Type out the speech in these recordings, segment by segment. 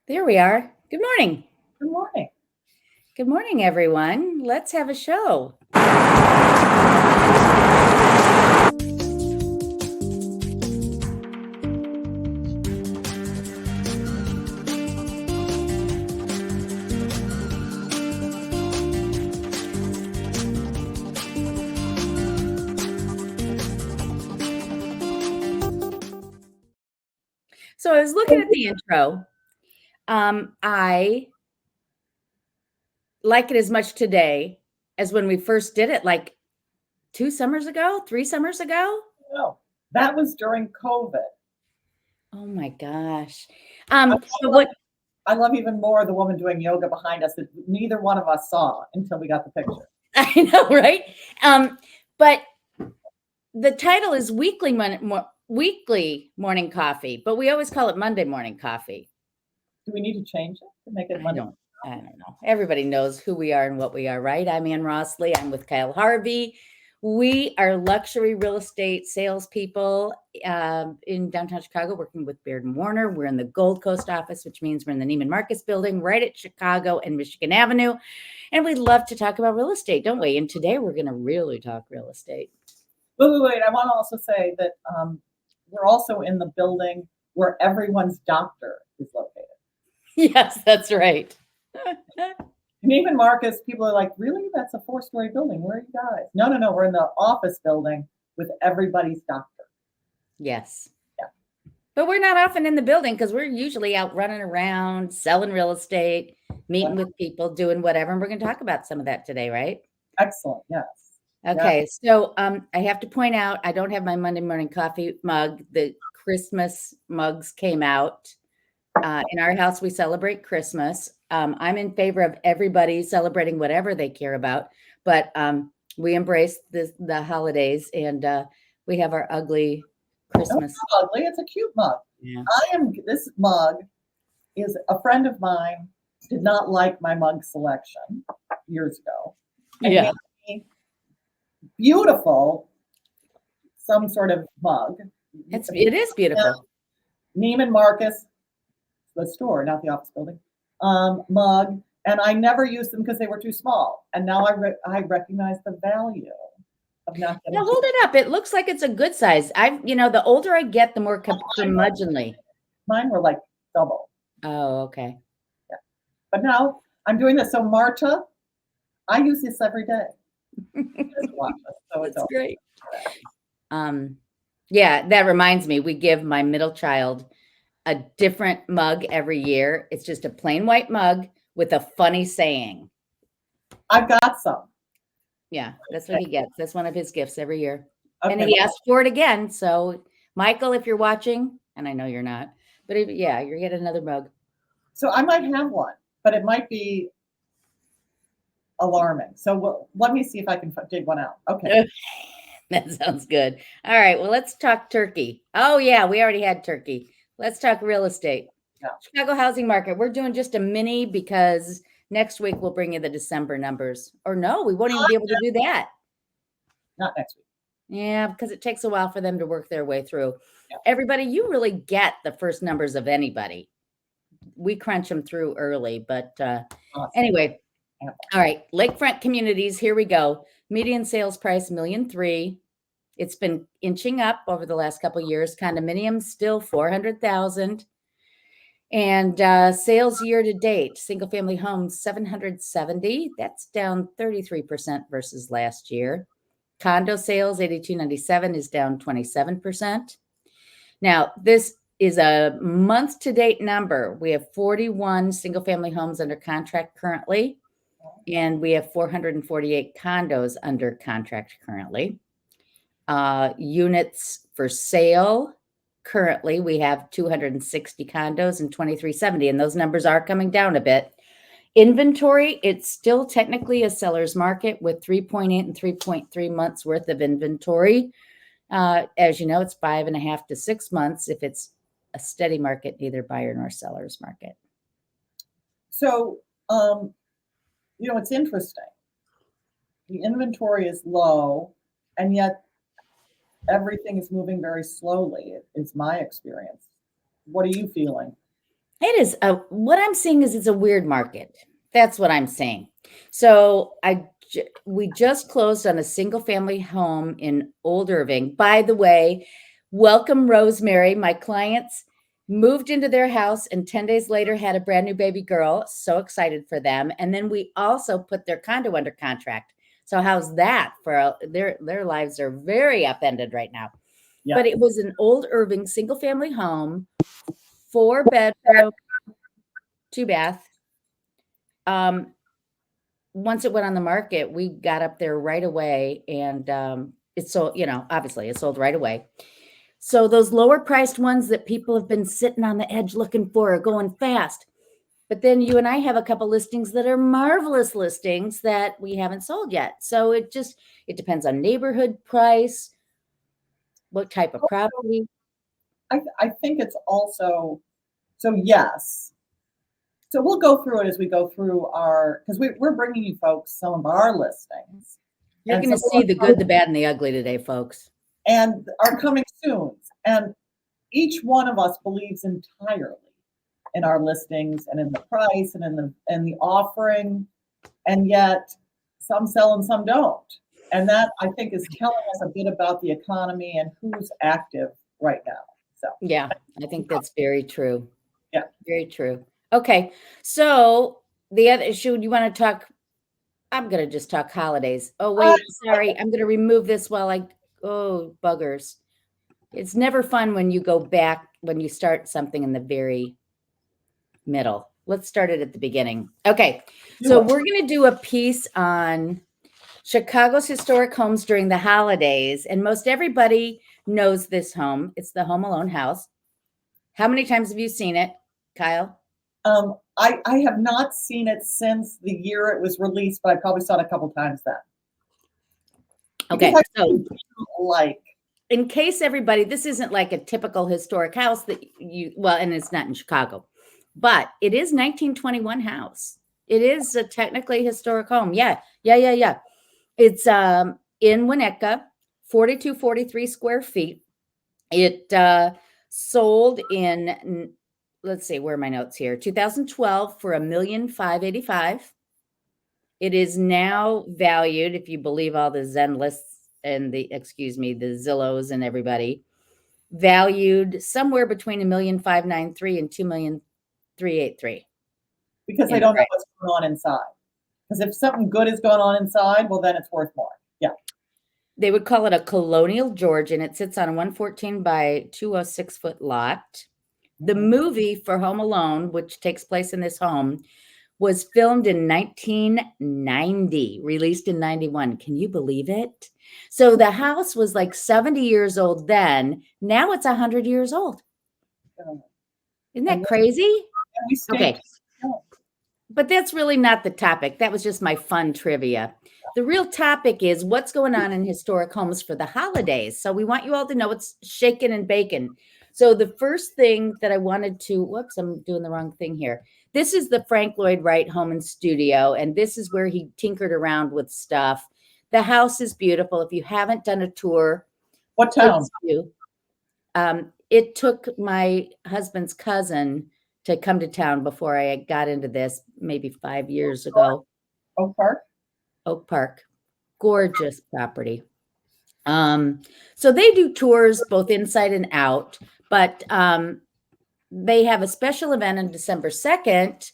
There we are. Good morning. Good morning. Good morning, everyone. Let's have a show. So I was looking at the intro. I like it as much today as when we first did it, like 2 summers ago, 3 summers ago. No, that was during COVID. Oh my gosh. I So what? I love even more the woman doing yoga behind us that neither one of us saw until we got the picture. I know, right? But the title is weekly morning coffee, but we always call it Monday morning coffee. Do we need to change it to make it Monday? I don't know. Everybody knows who we are and what we are, right? I'm Ann Rossley. I'm with Kyle.harvey. We are luxury real estate salespeople in downtown Chicago, working with Baird and Warner. We're in the Gold Coast office, which means we're in the Neiman Marcus building, right at Chicago and Michigan Avenue. And we love to talk about real estate, don't we? And today we're going to really talk real estate. Wait. I want to also say that we're also in the building where everyone's doctor is located. Yes, that's right. Neiman Marcus, people are like, really? That's a 4-story building. Where are you guys? No. We're in the office building with everybody's doctor. Yes. Yeah. But we're not often in the building because we're usually out running around, selling real estate, meeting with people, doing whatever. And we're going to talk about some of that today, right? Excellent. Yes. Okay. So I have to point out, I don't have my Monday morning coffee mug. The Christmas mugs came out. In our house, we celebrate Christmas. I'm in favor of everybody celebrating whatever they care about, but we embrace the holidays, and we have our ugly Christmas. It's not ugly. It's a cute mug. Yeah. This mug is a friend of mine did not like my mug selection years ago. And Yeah. made me beautiful, some sort of mug. It is beautiful. Neiman Marcus, the store, not the office building, mug. And I never used them because they were too small. And now I recognize the value of not getting. Now hold it up. It looks like it's a good size. The older I get, the more curmudgeonly. Mine were like double. Oh, okay. Yeah. But now I'm doing this. So Marta, I use this every day. So it's great. Yeah, that reminds me, we give my middle child a different mug every year. It's just a plain white mug with a funny saying. I've got some. Yeah, that's what he gets. That's one of his gifts every year. Okay. And he asked for it again. So, Michael, if you're watching, and I know you're not, but you're getting another mug. So I might have one, but it might be alarming. So let me see if I can dig one out. Okay. That sounds good. All right. Well, let's talk turkey. Oh, yeah, we already had turkey. Let's talk real estate. Yeah. Chicago housing market. We're doing just a mini because next week we'll bring you the December numbers. Or no, we won't even be able to do that. Not next week. Yeah, because it takes a while for them to work their way through. Yeah. Everybody, you really get the first numbers of anybody. We crunch them through early, but awesome. Anyway. Yeah. All right, lakefront communities, here we go. Median sales price, $1.3 million. It's been inching up over the last couple of years. Condominiums still $400,000. And sales year to date, single family homes, 770. That's down 33% versus last year. Condo sales, 8297, is down 27%. Now, this is a month to date number. We have 41 single family homes under contract currently, and we have 448 condos under contract currently. Units for sale, currently we have 260 condos and 2370, and those numbers are coming down a bit. Inventory, it's still technically a seller's market with 3.8 and 3.3 months worth of inventory. As you know, it's 5.5 to 6 months if it's a steady market, neither buyer nor seller's market. So, it's interesting. The inventory is low, and yet everything is moving very slowly. It's my experience. What are you feeling? It is what I'm seeing is it's a weird market. That's what I'm saying. So we just closed on a single family home in Old Irving. By the way, welcome Rosemary. My clients moved into their house and 10 days later had a brand new baby girl. So excited for them. And then we also put their condo under contract. So how's that for their lives are very upended right now. Yeah. But it was an Old Irving single family home, 4 bedroom, 2 bath. Once it went on the market, we got up there right away, and it sold. Obviously, it sold right away. So those lower priced ones that people have been sitting on the edge looking for are going fast. But then you and I have a couple listings that are marvelous listings that we haven't sold yet. So it depends on neighborhood price, what type of property. I think it's also, so yes. So we'll go through it as we go through because we're bringing you folks some of our listings. You're And going to some see the good, the bad, and the ugly today, folks. and are coming soon. And each one of us believes entirely in our listings and in the price and in the offering, and yet some sell and some don't. And that, I think, is telling us a bit about the economy and who's active right now. So Yeah, I think that's very true. Yeah. Very true. Okay. So the other issue, you want to talk? I'm going to just talk holidays. Oh, wait, sorry. I'm going to remove this oh, buggers. It's never fun when you go back, when you start something in the very middle. Let's start it at the beginning. Okay. So we're going to do a piece on Chicago's historic homes during the holidays. And most everybody knows this home. It's the Home Alone house. How many times have you seen it, Kyle? I have not seen it since the year it was released, but I probably saw it a couple times then. Okay, so like, in case everybody, this isn't like a typical historic house that and it's not in Chicago, but it is 1921 house. It is a technically historic home. Yeah. It's in Winnetka, 4243 square feet. It sold in, let's see, where are my notes here? 2012 for $1,585,000. It is now valued, if you believe all the Zen lists and the Zillows and everybody, valued somewhere between $1,593,000 and $2,383,000. Because they don't know what's going on inside. Because if something good is going on inside, well, then it's worth more. Yeah. They would call it a colonial Georgian. It sits on a 114 by 206 foot lot. The movie for Home Alone, which takes place in this home, was filmed in 1990, released in 91. Can you believe it? So the house was like 70 years old then. Now it's 100 years old. Isn't that crazy? Okay. But that's really not the topic. That was just my fun trivia. The real topic is what's going on in historic homes for the holidays. So we want you all to know what's shaking and baking. So the first thing that I wanted to, whoops, I'm doing the wrong thing here. This is the Frank Lloyd Wright home and studio, and this is where he tinkered around with stuff. The house is beautiful. If you haven't done a tour, what town? It took my husband's cousin to come to town before I got into this, maybe 5 years ago. Oak Park? Oak Park. Gorgeous property. So they do tours both inside and out, but they have a special event on December 2nd.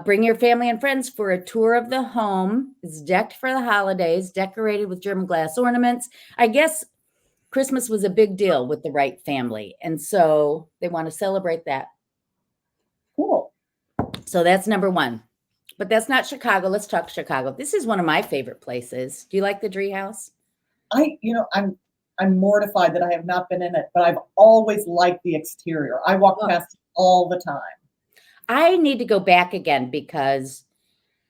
Bring your family and friends for a tour of the home. It's decked for the holidays, decorated with German glass ornaments. I guess Christmas was a big deal with the Wright family, and so they want to celebrate that. Cool. So that's number one. But that's not Chicago. Let's talk Chicago. This is one of my favorite places. Do you like the Dree House? I'm mortified that I have not been in it, but I've always liked the exterior. I walk past it all the time. I need to go back again because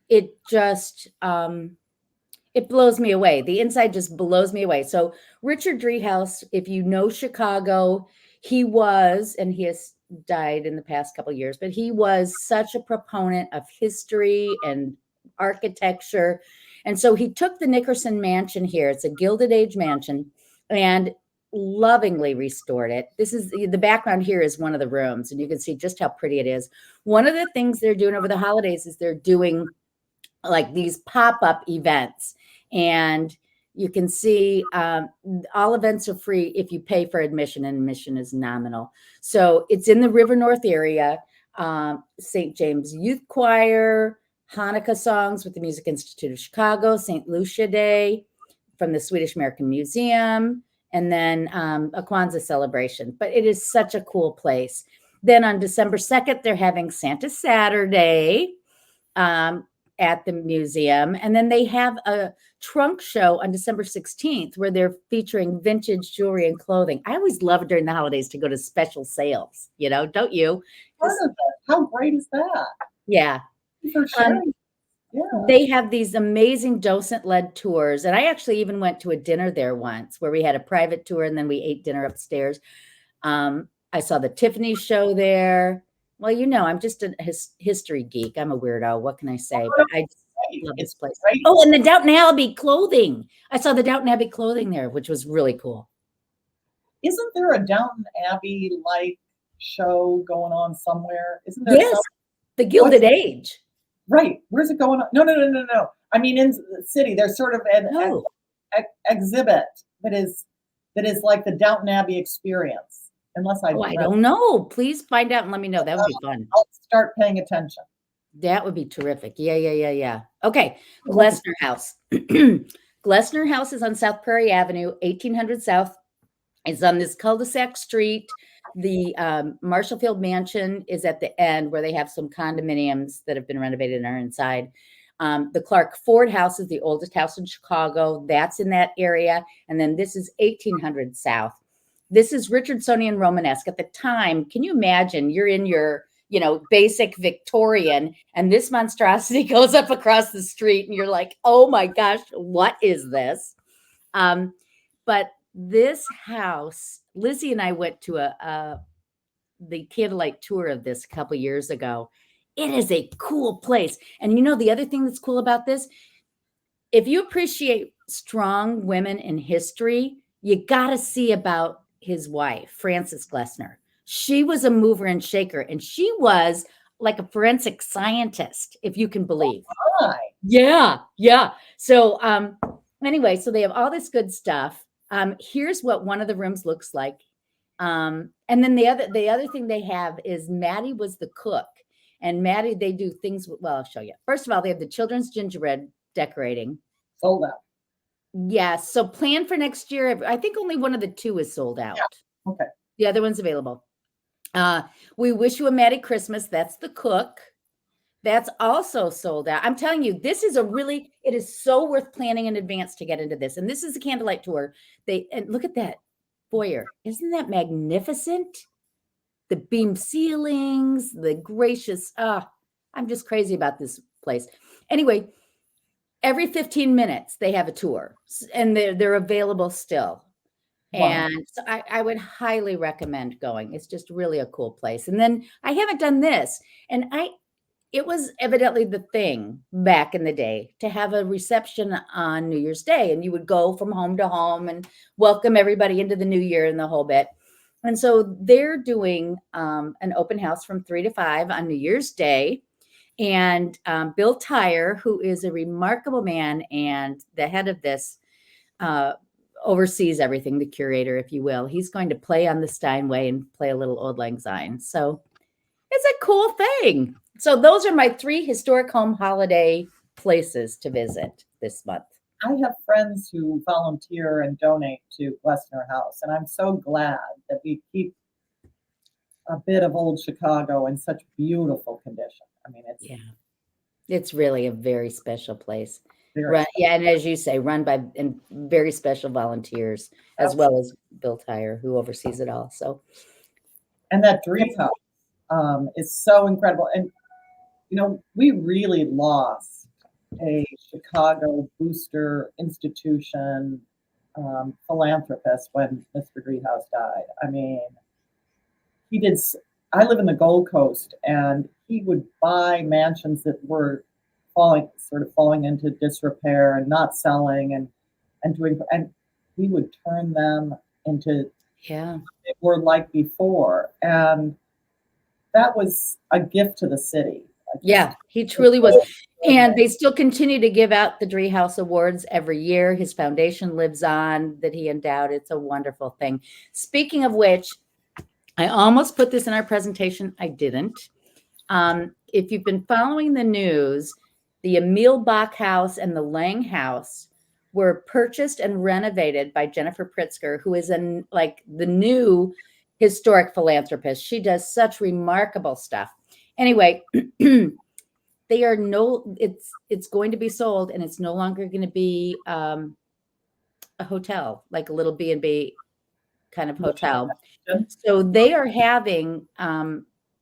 it just it blows me away. The inside just blows me away. So Richard Dree House, if you know Chicago, he was, and he has died in the past couple of years, but he was such a proponent of history and architecture. And so he took the Nickerson Mansion here. It's a Gilded Age mansion. And lovingly restored it. This is the background here is one of the rooms, and you can see just how pretty it is. One of the things they're doing over the holidays is they're doing like these pop-up events, and you can see all events are free if you pay for admission, and admission is nominal. So it's in the River North area. St. James Youth Choir, Hanukkah songs with the Music Institute of Chicago, St. Lucia Day from the Swedish American Museum, and then a Kwanzaa celebration. But it is such a cool place. Then on December 2nd, they're having Santa Saturday at the museum. And then they have a trunk show on December 16th where they're featuring vintage jewelry and clothing. I always love during the holidays to go to special sales, don't you? How great is that? Yeah. For sure. Yeah. They have these amazing docent-led tours. And I actually even went to a dinner there once where we had a private tour and then we ate dinner upstairs. I saw the Tiffany show there. Well, I'm just a history geek. I'm a weirdo. What can I say? But I just love this place. Great. Oh, and the Downton Abbey clothing. I saw the Downton Abbey clothing there, which was really cool. Isn't there a Downton Abbey-like show going on somewhere? Isn't there? Yes, the Gilded Age. Right. Where's it going on? No. I mean, in the city, there's sort of an exhibit that is like the Downton Abbey experience. Unless I don't know. Please find out and let me know. That would be fun. I'll start paying attention. That would be terrific. Yeah. Okay. Glessner House. Glessner House is on South Prairie Avenue, 1800 South. It's on this cul-de-sac street. The Marshallfield Mansion is at the end where they have some condominiums that have been renovated and are inside. The Clark Ford House is the oldest house in Chicago. That's in that area. And then this is 1800 South. This is Richardsonian Romanesque. At the time, can you imagine you're in your, basic Victorian and this monstrosity goes up across the street and you're like, oh my gosh, what is this? But this house, Lizzie and I went to the candlelight tour of this a couple years ago. It is a cool place. And the other thing that's cool about this, if you appreciate strong women in history, you got to see about his wife, Frances Glessner. She was a mover and shaker, and she was like a forensic scientist, if you can believe. Oh, yeah. So anyway, so they have all this good stuff. Here's what one of the rooms looks like. And then the other thing they have is Maddie was the cook. And Maddie, they do things, I'll show you. First of all, they have the children's gingerbread decorating. Sold out. Yes. So plan for next year. I think only one of the two is sold out. Yeah. Okay. The other one's available. We Wish You a Merry Christmas. That's the cook. That's also sold out. I'm telling you, this is it is so worth planning in advance to get into this. And this is a candlelight tour. And look at that foyer. Isn't that magnificent? The beam ceilings, the gracious, I'm just crazy about this place. Anyway, every 15 minutes they have a tour and they're available still. Wow. And so I would highly recommend going. It's just really a cool place. And then I haven't done this. And it was evidently the thing back in the day to have a reception on New Year's Day. And you would go from home to home and welcome everybody into the new year and the whole bit. And so they're doing an open house from 3 to 5 on New Year's Day. And Bill Tyre, who is a remarkable man and the head of this, oversees everything, the curator, if you will. He's going to play on the Steinway and play a little Auld Lang Syne. So it's a cool thing. So those are my 3 historic home holiday places to visit this month. I have friends who volunteer and donate to Glessner House, and I'm so glad that we keep a bit of old Chicago in such beautiful condition. I mean, it's really a very special place. Very and as you say, run by very special volunteers, as well as Bill Tyre, who oversees it all. So, and that dream house is so incredible. And we really lost a Chicago booster institution philanthropist when Mr. Driehaus died. I mean, I live in the Gold Coast, and he would buy mansions that were falling into disrepair and not selling and he would turn them into Yeah. what they were like before. And that was a gift to the city. Yeah, he truly was. And they still continue to give out the Dree House Awards every year. His foundation lives on that he endowed. It's a wonderful thing. Speaking of which, I almost put this in our presentation. I didn't. If you've been following the news, the Emil Bach House and the Lang House were purchased and renovated by Jennifer Pritzker, who is like the new historic philanthropist. She does such remarkable stuff. Anyway, they are it's going to be sold, and it's no longer going to be a hotel, like a little B&B kind of hotel. So they are having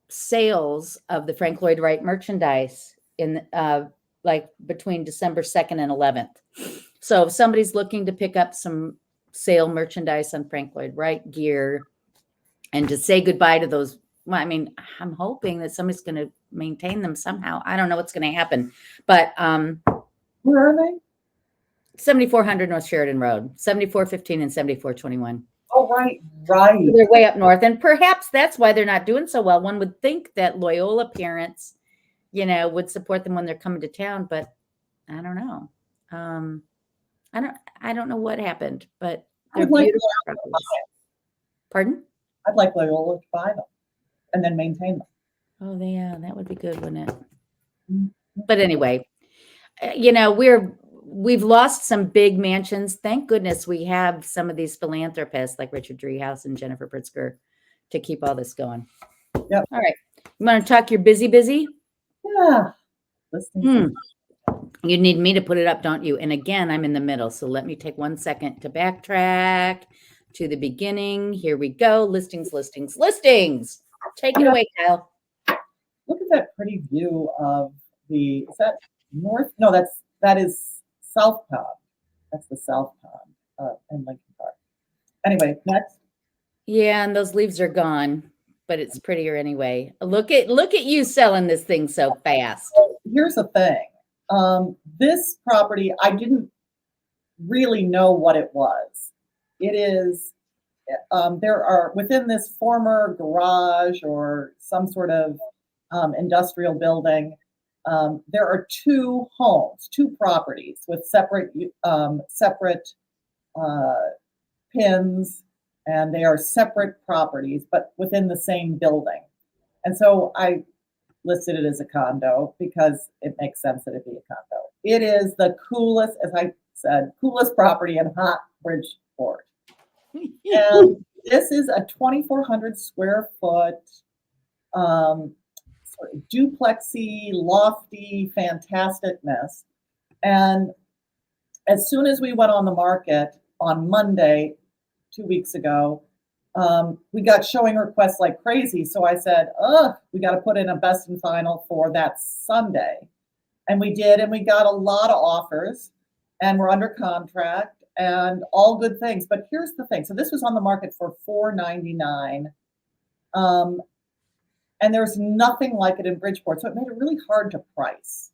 sales of the Frank Lloyd Wright merchandise in like between December 2nd and 11th. So if somebody's looking to pick up some sale merchandise on Frank Lloyd Wright gear and to say goodbye to those, well, I mean, I'm hoping that somebody's going to maintain them somehow. I don't know what's going to happen, but where are they? 7400 North Sheridan Road, 7415 and 7421. Oh, right. They're way up north, and perhaps that's why they're not doing so well. One would think that Loyola parents, would support them when they're coming to town, but I don't know. I don't know what happened, but they're beautiful properties. Pardon? I'd like Loyola to buy them and then maintain them. Oh, yeah, that would be good, wouldn't it? Mm-hmm. But anyway, we've lost some big mansions. Thank goodness we have some of these philanthropists like Richard Driehaus and Jennifer Pritzker to keep all this going. Yep. All right. You want to talk your busy? Yeah. Listening. You need me to put it up, don't you? And again, I'm in the middle. So let me take 1 second to backtrack to the beginning. Here we go. Listings. Take it away, Kyle. Look at that pretty view of is that north? No, that is South Pond. That's the South Pond in Lincoln Park. Anyway, next. Yeah, and those leaves are gone, but it's prettier anyway. Look at you selling this thing so fast. So here's the thing. This property, I didn't really know what it was. It is, there are within this former garage or some sort of industrial building, there are two properties with separate pins, and they are separate properties, but within the same building. And so I listed it as a condo because it makes sense that it be a condo. It is the coolest, as I said, coolest property in Hot Bridgeport. And this is a 2,400 square foot sort of duplexy, lofty, fantasticness. And as soon as we went on the market on Monday, 2 weeks ago, we got showing requests like crazy. So I said, we got to put in a best and final for that Sunday. And we did, and we got a lot of offers, and we're under contract and all good things. But here's the thing. So this was on the market for $499. And there's nothing like it in Bridgeport. So it made it really hard to price.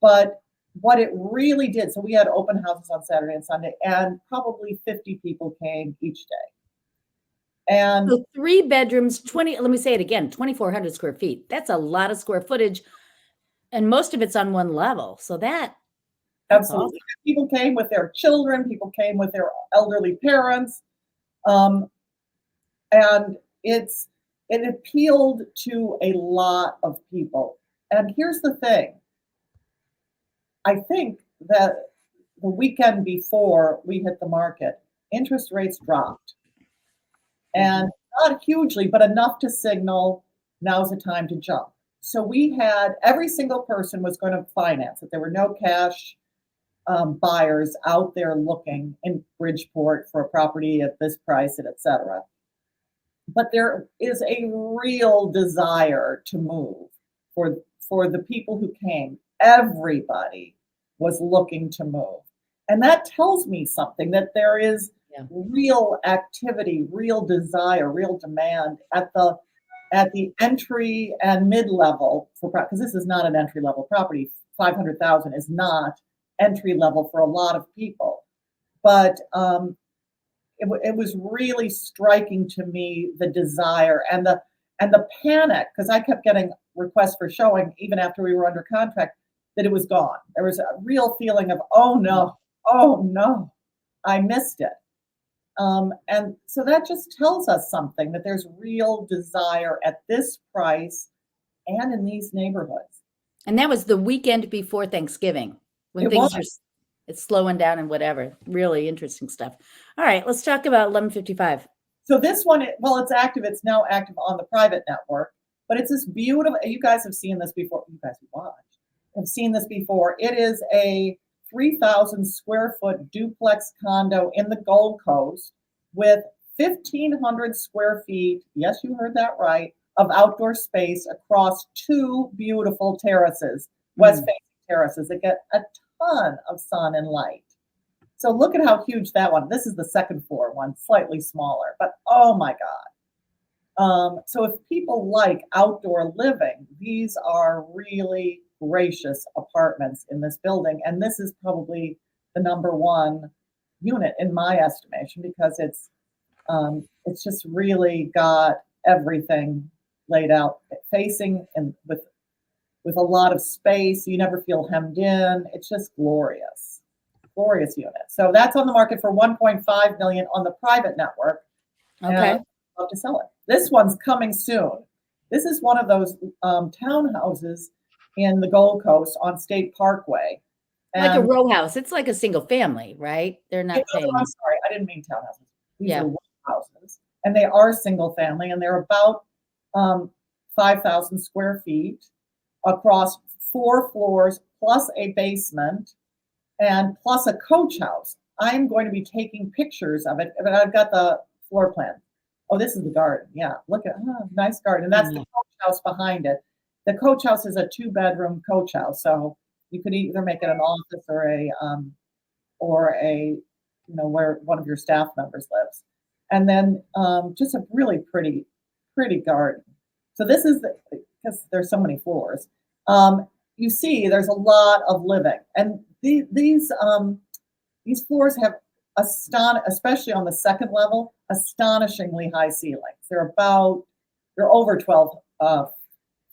But what it really did, so we had open houses on Saturday and Sunday, and probably 50 people came each day. And so 3 bedrooms, let me say it again, 2,400 square feet. That's a lot of square footage. And most of it's on one level. So that's absolutely. awesome. People came with their children. People came with their elderly parents. And it appealed to a lot of people. And here's the thing. I think that the weekend before we hit the market, interest rates dropped. And not hugely, but enough to signal now's the time to jump. So we had every single person was going to finance it. There were no cash buyers out there looking in Bridgeport for a property at this price, and et cetera. But there is a real desire to move for the people who came. Everybody was looking to move. And that tells me something, that there is real activity, real desire, real demand at the entry and mid-level, because this is not an entry-level property. 500,000 is not entry level for a lot of people. But it was really striking to me, the desire and the panic, because I kept getting requests for showing even after we were under contract, that it was gone. There was a real feeling of, oh no, I missed it. And so that just tells us something, that there's real desire at this price and in these neighborhoods. And that was the weekend before Thanksgiving when It things was. are it's slowing down and whatever. Really interesting stuff. All right, let's talk about 1155. So this one, well, it's active. It's now active on the private network, but it's this beautiful, you guys have seen this before. You guys who watch have seen this before. It is a 3,000 square foot duplex condo in the Gold Coast with 1,500 square feet. Yes, you heard that right. Of outdoor space across two beautiful terraces, west facing terraces that get a ton of sun and light. So look at how huge that one. This is the second floor one, slightly smaller, but oh my God. So if people like outdoor living, these are really gracious apartments in this building. And this is probably the number one unit in my estimation, because it's just really got everything laid out, facing and with a lot of space. You never feel hemmed in. It's just glorious. Glorious unit. So that's on the market for 1.5 million on the private network. Okay. And I'd love to sell it. This one's coming soon. This is one of those townhouses in the Gold Coast on State Parkway. Like a row house. It's like a single family, right? They're not saying. I'm sorry, I didn't mean townhouses. These Yeah. are row houses, and they are single family, and they're about 5,000 square feet across 4 floors, plus a basement, and plus a coach house. I'm going to be taking pictures of it, but I've got the floor plan. Oh, this is the garden. Yeah, look at nice garden. And that's the coach house behind it. The coach house is a 2-bedroom coach house, so you could either make it an office or a where one of your staff members lives. And then just a really pretty garden. So this is because there's so many floors. You see, there's a lot of living, and these floors have especially on the second level, astonishingly high ceilings. They're over 12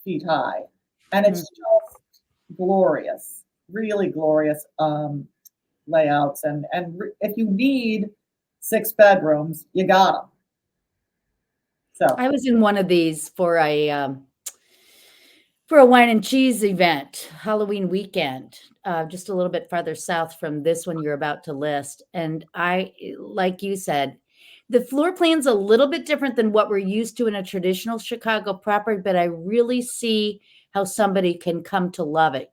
feet high, and it's just glorious, really glorious layouts. And if you need 6 bedrooms, you got them. So I was in one of these for a wine and cheese event, Halloween weekend, just a little bit farther south from this one you're about to list. And like you said, the floor plan's a little bit different than what we're used to in a traditional Chicago property, but I really see how somebody can come to love it.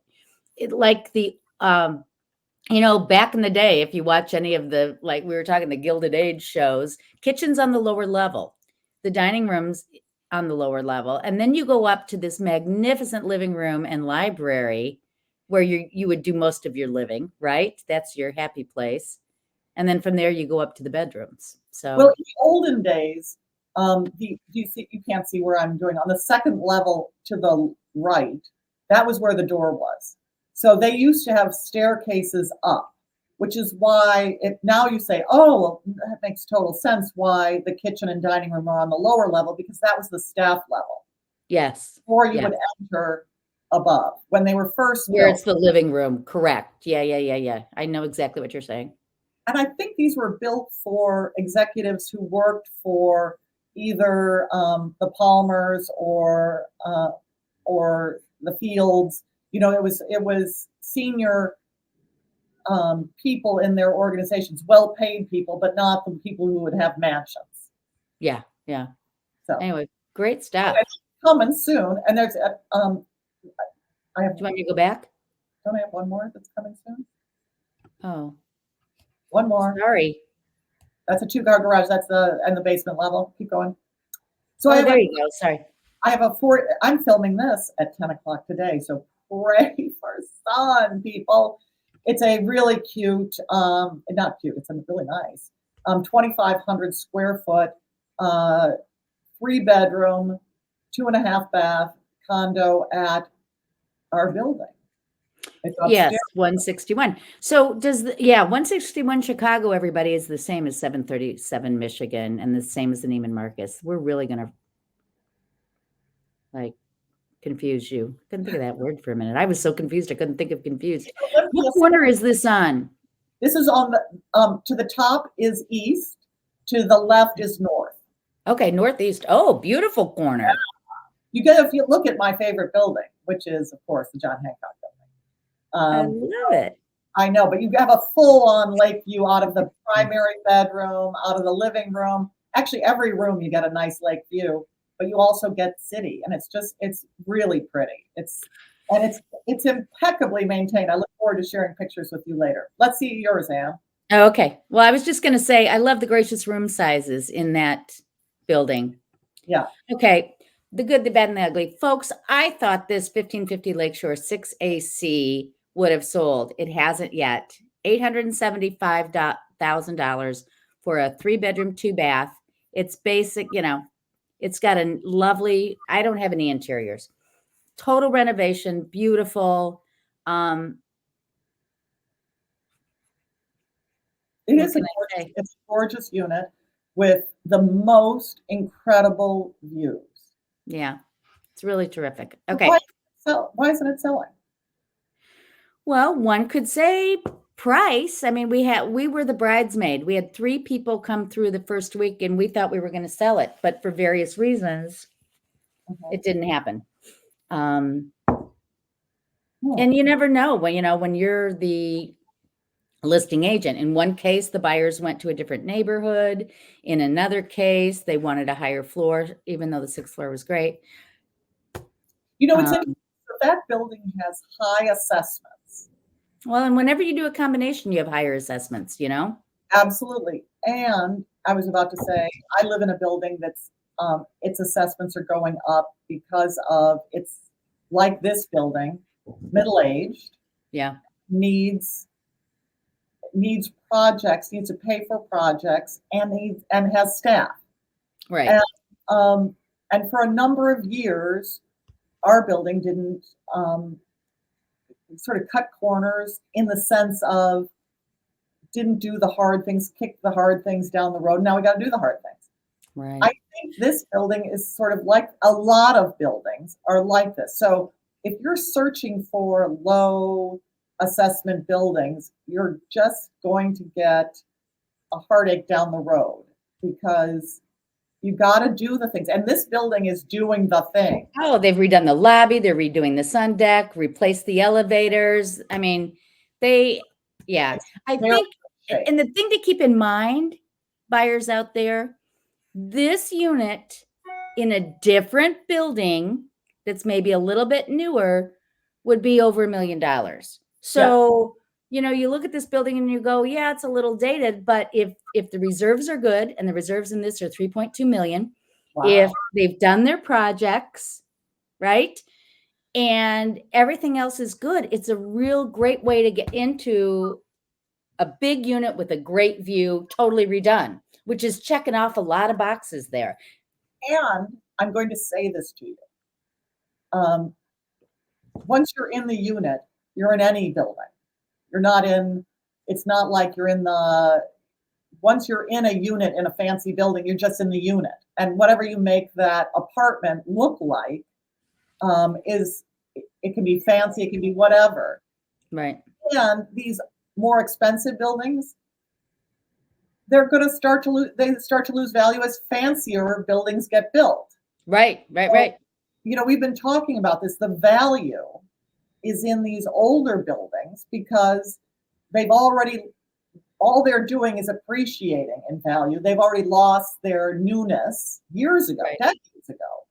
Like the, back in the day, if you watch any of the, like we were talking, the Gilded Age shows, kitchen's on the lower level, the dining room's on the lower level. And then you go up to this magnificent living room and library where you would do most of your living, right? That's your happy place. And then from there you go up to the bedrooms. So well, in the olden days, you can't see where I'm doing on the second level to the right. That was where the door was. So they used to have staircases up, which is why now you say, oh, well, that makes total sense why the kitchen and dining room are on the lower level, because that was the staff level. Yes. Or you would enter above when they were first where built. it's the living room. Correct. Yeah. I know exactly what you're saying. And I think these were built for executives who worked for either the Palmers or the Fields. It was senior people in their organizations, well-paid people, but not the people who would have mansions. Yeah. So anyway, great stuff. It's coming soon, and there's I have. Do you want me to go back? Don't I have one more that's coming soon? Oh, one more. Sorry. That's a 2-car garage. That's the basement level. Keep going. So there you go. Sorry. I have I'm filming this at 10 o'clock today, so pray for sun, people. It's a really cute, not cute, it's a really nice, 2,500 square foot, 3-bedroom, 2.5 bath condo at our building. It's Yes, upstairs. 161. So does yeah, 161 Chicago, everybody, is the same as 737 Michigan and the same as the Neiman Marcus. We're really gonna like confuse you. Couldn't think of that word for a minute. I was so confused I couldn't think of confused. What corner is this on? This is on the to the top is east, to the left is north. Okay, northeast. Oh, beautiful corner. You get, if you look at my favorite building, which is of course the John Hancock I building. love it. I know, but you have a full-on lake view out of the primary bedroom, out of the living room. Actually, every room you get a nice lake view, but you also get city, and it's really pretty. It's impeccably maintained. I look forward to sharing pictures with you later. Let's see yours, Anne. Oh, okay. Well, I was just gonna say I love the gracious room sizes in that building. Yeah. Okay. The good, the bad, and the ugly. Folks, I thought this 1550 Lakeshore 6AC would have sold. It hasn't yet. $875,000 for a 3-bedroom, 2-bath. It's basic, it's got a lovely, I don't have any interiors. Total renovation, beautiful. It What is a can I gorgeous, say? it's a gorgeous unit with the most incredible views. Yeah, it's really terrific. Okay. Why isn't it selling? Well, one could say price. I mean, we were the bridesmaid. We had 3 people come through the first week and we thought we were going to sell it, but for various reasons, it didn't happen. And you never know when you're the listing agent. In one case, the buyers went to a different neighborhood. In another case, they wanted a higher floor, even though the 6th floor was great. It's interesting. That building has high assessments. Well, and whenever you do a combination, you have higher assessments, Absolutely. And I was about to say, I live in a building that's its assessments are going up because of it's like this building, middle-aged, Yeah. needs projects, needs to pay for projects, and has staff. Right. And for a number of years, our building didn't sort of cut corners in the sense of didn't do the hard things, kick the hard things down the road. Now we got to do the hard things. Right. I think this building is sort of like a lot of buildings are like this. So if you're searching for low assessment buildings, you're just going to get a heartache down the road because you got to do the things. And this building is doing the thing. Oh, they've redone the lobby, they're redoing the sun deck, replaced the elevators. I mean, I think, and the thing to keep in mind, buyers out there, this unit in a different building that's maybe a little bit newer would be over $1 million. So, you look at this building and you go, yeah, it's a little dated, but if the reserves are good, and the reserves in this are 3.2 million, if they've done their projects, right? And everything else is good. It's a real great way to get into a big unit with a great view, totally redone, which is checking off a lot of boxes there. And I'm going to say this to you. Once you're in the unit, you're in any building. It's not like you're once you're in a unit in a fancy building, you're just in the unit. And whatever you make that apartment look like, it can be fancy, it can be whatever. Right. And these more expensive buildings, they're going to start to lose value as fancier buildings get built. Right. We've been talking about this. The value is in these older buildings because all they're doing is appreciating in value. They've already lost their newness years ago, decades ago.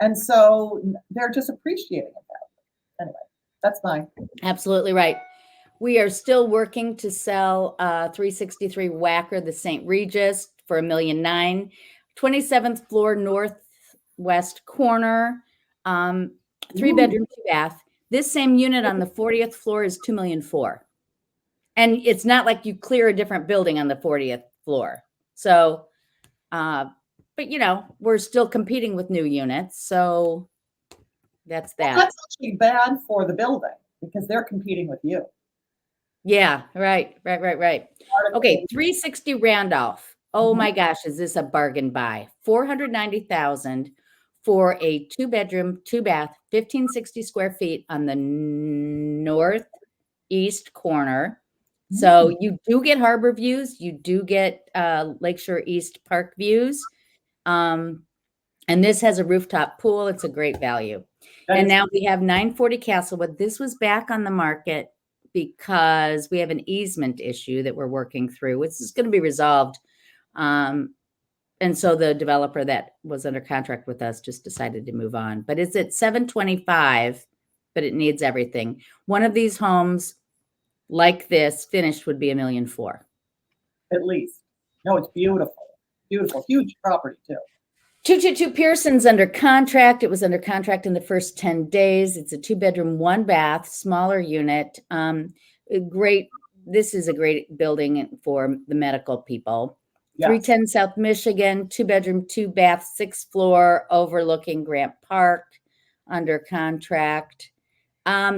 And so they're just appreciating in value. Anyway, that's mine. Absolutely right. We are still working to sell 363 Wacker, the St. Regis, for $1.9 million. 27th floor, northwest corner, 3-bedroom, 2-bath. This same unit on the 40th floor is $2.4 million. And it's not like you clear a different building on the 40th floor. So, but we're still competing with new units. So that's that. Well, that's actually bad for the building. because they're competing with you. Yeah, right. Okay, 360 Randolph. Oh my gosh, is this a bargain buy? 490,000 for a 2-bedroom, 2-bath, 1560 square feet on the northeast corner. So you do get harbor views, you do get Lakeshore East Park views. And this has a rooftop pool. It's a great value. And now we have 940 Castlewood. This was back on the market because we have an easement issue that we're working through, which is going to be resolved. And so the developer that was under contract with us just decided to move on. But it's at 725, but it needs everything. One of these homes like this finished would be $1.4 million. At least. No, it's beautiful. Beautiful. Huge property too. 222 Pearson's under contract. It was under contract in the first 10 days. It's a 2-bedroom, 1-bath, smaller unit. Great. This is a great building for the medical people. Yes. 310 South Michigan, 2-bedroom, 2-bath, 6th floor, overlooking Grant Park, under contract.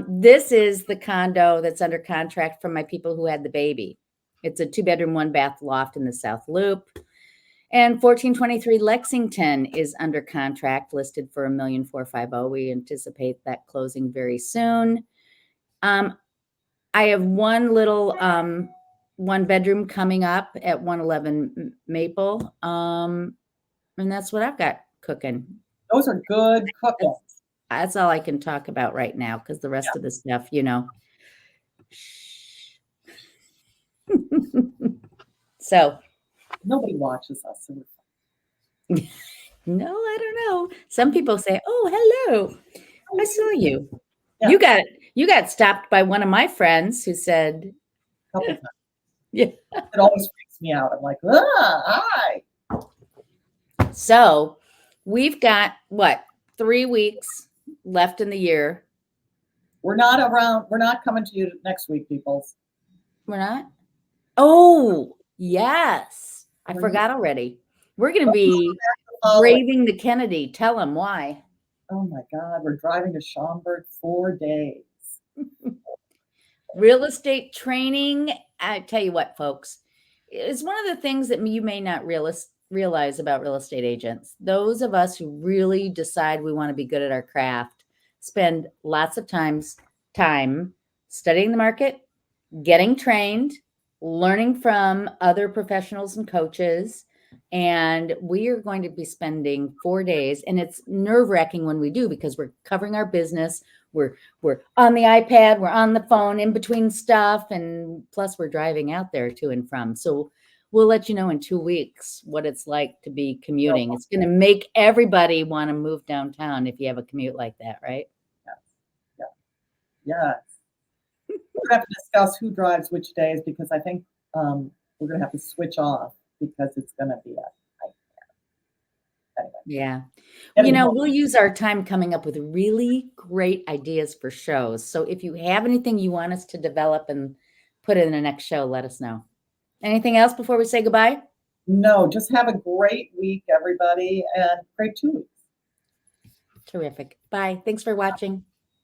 This is the condo that's under contract from my people who had the baby. It's a 2-bedroom, 1-bath loft in the South Loop. And 1423 Lexington is under contract, listed for $1.450 million. We anticipate that closing very soon. I have one little 1-bedroom coming up at 111 Maple. And that's what I've got cooking. Those are good cooking. That's all I can talk about right now, because the rest of the stuff, So nobody watches us. No, I don't know. Some people say, "Oh, hello, I saw you." Yeah. You got stopped by one of my friends who said, "Couple times." Yeah, it always freaks me out. I'm like, hi. So we've got 3 weeks left in the year. We're not around. We're not coming to you next week, peoples. We're not. Oh, yes. I forgot already. We're going to be braving the Kennedy. Tell them why. Oh my God. We're driving to Schaumburg 4 days. Real estate training. I tell you what, folks, it's one of the things that you may not realize about real estate agents. Those of us who really decide we want to be good at our craft spend lots of time studying the market, getting trained, learning from other professionals and coaches. And we are going to be spending 4 days, and it's nerve-wracking when we do, because we're covering our business. We're on the iPad, we're on the phone in between stuff, and plus we're driving out there to and from. So we'll let you know in 2 weeks what it's like to be commuting. It's going to make everybody want to move downtown if you have a commute like that, right? Yes. We're going to have to discuss who drives which days, because I think we're going to have to switch off, because it's going to be a nightmare. Anyway. Yeah. We'll use our time coming up with really great ideas for shows. So if you have anything you want us to develop and put in the next show, let us know. Anything else before we say goodbye? No, just have a great week, everybody, and great 2 weeks. Terrific. Bye. Thanks for watching.